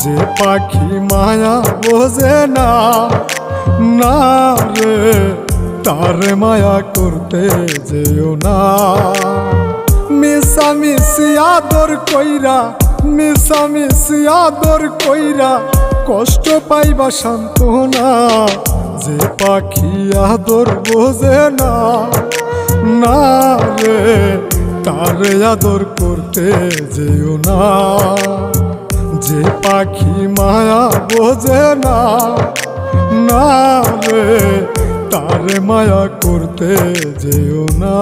যে পাখি মায়া বোঝে না, না রে তারে মায়া করতে যেও না। মিশামিশি আদর কইরা, মিশামিশি আদর কইরা কষ্ট পাইবা সান্ত্বনা। যে পাখি আদর বোঝে না, না রে তারে আদর করতে যেও না। যে পাখি মায়া বোঝে না, না রে তারে মায়া করতে যেও না।